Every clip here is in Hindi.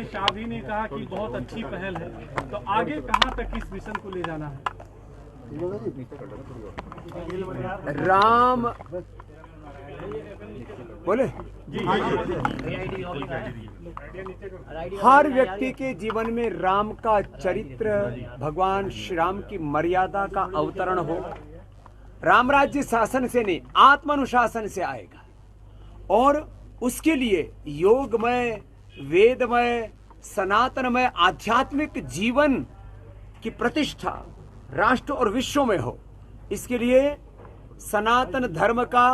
अमित शाह जी ने कहा कि बहुत अच्छी पहल है, तो आगे कहां तक इस मिशन को ले जाना है? राम बोले हर व्यक्ति के जीवन में राम का चरित्र, भगवान श्री राम की मर्यादा का अवतरण हो। राम राज्य शासन से नहीं, आत्मानुशासन से आएगा और उसके लिए योगमय, वेदमय, सनातनमय आध्यात्मिक जीवन की प्रतिष्ठा राष्ट्र और विश्व में हो। इसके लिए सनातन धर्म का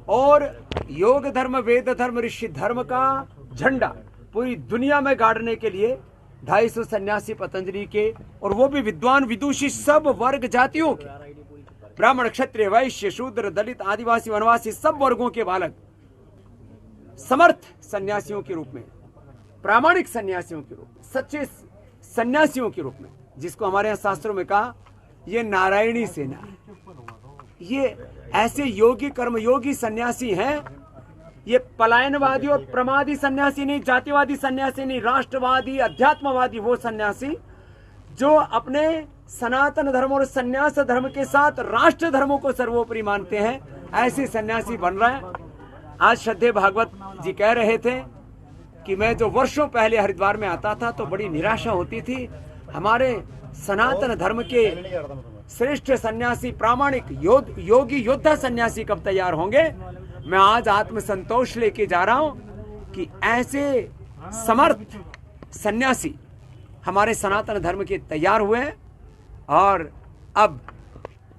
और योग धर्म, वेद धर्म, ऋषि धर्म का झंडा पूरी दुनिया में गाड़ने के लिए 250 सन्यासी पतंजलि के, और वो भी विद्वान विदुषी सब वर्ग जातियों के, ब्राह्मण, क्षत्रिय, वैश्य, शूद्र, दलित, आदिवासी, वनवासी सब वर्गों के बालक, समर्थ सन्यासियों के रूप में, प्रामाणिक सन्यासियों के रूप में, सच्चे सन्यासियों के रूप में, जिसको हमारे यहाँ शास्त्रों में कहा ये नारायणी सेना है। ये ऐसे योगी कर्मयोगी सन्यासी हैं। ये पलायनवादी और प्रमादी सन्यासी नहीं, जातिवादी सन्यासी नहीं, राष्ट्रवादी, अध्यात्मवादी वो सन्यासी जो अपने सनातन धर्म और सन्यास धर्म के साथ राष्ट्र धर्मों को सर्वोपरि मानते हैं। ऐसे सन्यासी बन रहे हैं। आज श्रद्धेय भागवत जी कह रहे थे कि मैं जो वर्षों पहले हरिद्वार में आता था तो बड़ी निराशा होती थी, हमारे सनातन धर्म के श्रेष्ठ सन्यासी, प्रामाणिक योगी योद्धा सन्यासी कब तैयार होंगे। मैं आज आत्मसंतोष लेके जा रहा हूं कि ऐसे समर्थ सन्यासी हमारे सनातन धर्म के तैयार हुए हैं और अब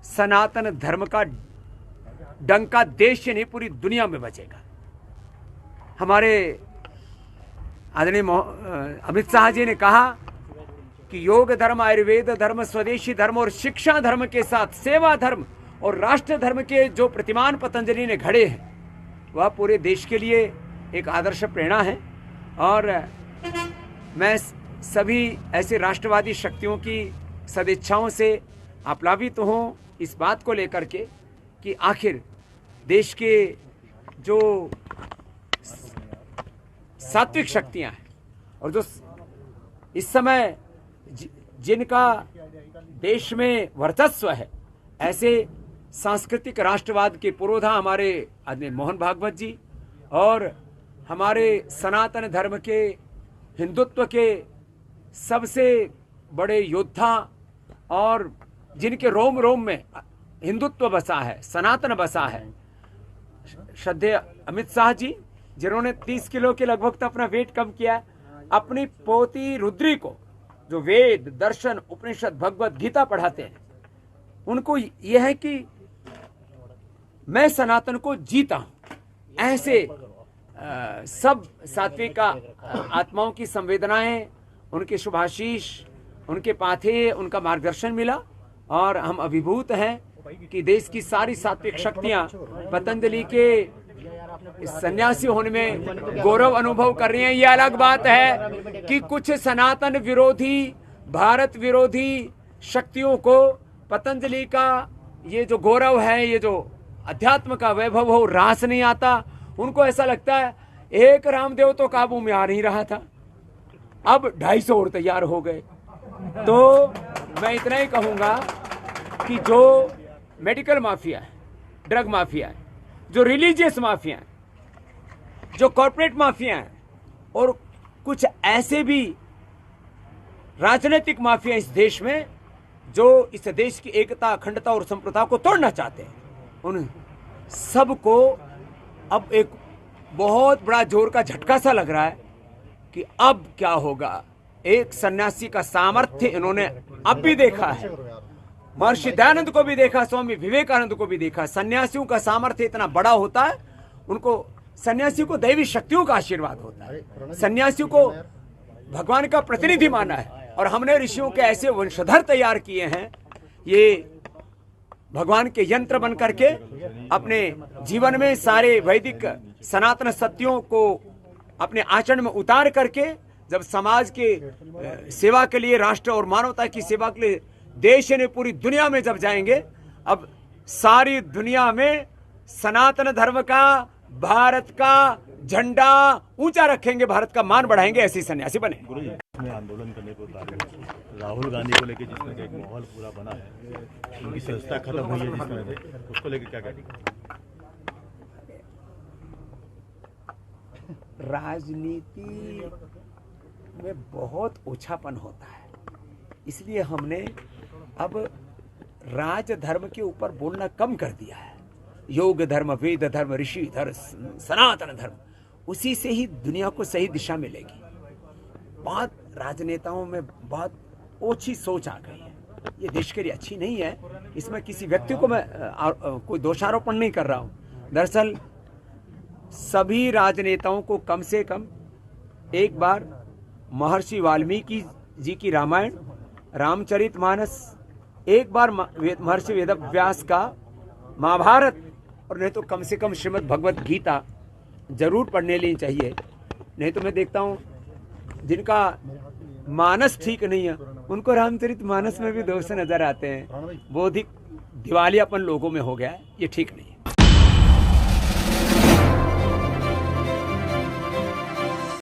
सनातन धर्म का डंका देश से नहीं पूरी दुनिया में बजेगा। हमारे आदरणीय अमित शाह जी ने कहा कि योग धर्म, आयुर्वेद धर्म, स्वदेशी धर्म और शिक्षा धर्म के साथ सेवा धर्म और राष्ट्र धर्म के जो प्रतिमान पतंजलि ने घड़े हैं वह पूरे देश के लिए एक आदर्श प्रेरणा है। और मैं सभी ऐसे राष्ट्रवादी शक्तियों की सदिच्छाओं से आप्लावित हूँ इस बात को लेकर के कि आखिर देश के जो सात्विक शक्तियाँ हैं और जो इस समय जिनका देश में वर्चस्व है, ऐसे सांस्कृतिक राष्ट्रवाद के पुरोधा हमारे आदरणीय मोहन भागवत जी और हमारे सनातन धर्म के, हिंदुत्व के सबसे बड़े योद्धा और जिनके रोम रोम में हिंदुत्व बसा है, सनातन बसा है, श्रद्धेय अमित शाह जी, जिन्होंने 30 किलो के लगभग अपना वेट कम किया, अपनी पोती रुद्री को जो वेद, दर्शन, उपनिषद, भगवत गीता पढ़ाते हैं, उनको यह है कि मैं सनातन को जीता हूं। ऐसे सब सात्विक आत्माओं की संवेदनाएं, उनके शुभाशीष, उनके पाथे, उनका मार्गदर्शन मिला और हम अभिभूत हैं कि देश की सारी सात्विक शक्तियां पतंजलि के सन्यासी होने में गौरव अनुभव कर रही हैं। ये अलग बात है कि कुछ सनातन विरोधी, भारत विरोधी शक्तियों को पतंजलि का ये जो गौरव है, ये जो अध्यात्म का वैभव हो, रास नहीं आता। उनको ऐसा लगता है एक रामदेव तो काबू में आ नहीं रहा था, अब 250 और तैयार हो गए। तो मैं इतना ही कहूंगा कि जो मेडिकल माफिया है, ड्रग माफिया है, जो रिलीजियस माफिया है, जो कॉर्पोरेट माफिया है और कुछ ऐसे भी राजनीतिक माफिया इस देश में जो इस देश की एकता, अखंडता और संप्रभुता को तोड़ना चाहते हैं, उन सबको अब एक बहुत बड़ा जोर का झटका सा लग रहा है कि अब क्या होगा। एक सन्यासी का सामर्थ्य इन्होंने अब भी देखा है, महर्षि दयानंद को भी देखा, स्वामी विवेकानंद को भी देखा। सन्यासियों का सामर्थ्य इतना बड़ा होता है, उनको सन्यासियों को दैवी शक्तियों का आशीर्वाद होता है, सन्यासियों को भगवान का प्रतिनिधि माना है। और हमने ऋषियों के ऐसे वंशधर तैयार किए हैं, ये भगवान के यंत्र बन करके अपने जीवन में सारे वैदिक सनातन सत्यों को अपने आचरण में उतार करके जब समाज के सेवा के लिए, राष्ट्र और मानवता की सेवा के लिए देश ने पूरी दुनिया में जब जाएंगे, अब सारी दुनिया में सनातन धर्म का, भारत का झंडा ऊंचा रखेंगे, भारत का मान बढ़ाएंगे, ऐसे सन्यासी बने। गुरु जी में आंदोलन करने को उतारे राहुल गांधी को लेकर जिस तरह का एक माहौल पूरा बना है, उनकी सदस्यता खत्म हुई है जिस तरह से, उसको लेकर क्या कहेंगे? राजनीति में बहुत ओछापन होता है, इसलिए हमने अब राज धर्म के ऊपर बोलना कम कर दिया है। योग धर्म, वेद धर्म, ऋषि धर्म, सनातन धर्म, उसी से ही दुनिया को सही दिशा मिलेगी। बहुत राजनेताओं में बहुत ओछी सोच आ गई है, ये देश के लिए अच्छी नहीं है। इसमें किसी व्यक्ति को मैं कोई दोषारोपण नहीं कर रहा हूँ। दरअसल सभी राजनेताओं को कम से कम एक बार महर्षि वाल्मीकि जी की रामायण, रामचरितमानस, एक बार महर्षि वेदव्यास का महाभारत, और नहीं तो कम से कम श्रीमद् भगवत गीता जरूर पढ़ने लेनी चाहिए। नहीं तो मैं देखता हूँ जिनका मानस ठीक नहीं है उनको रामचरितमानस में भी दोष नजर आते हैं। बौद्धिक दिवालियापन लोगों में हो गया है, ये ठीक नहीं है।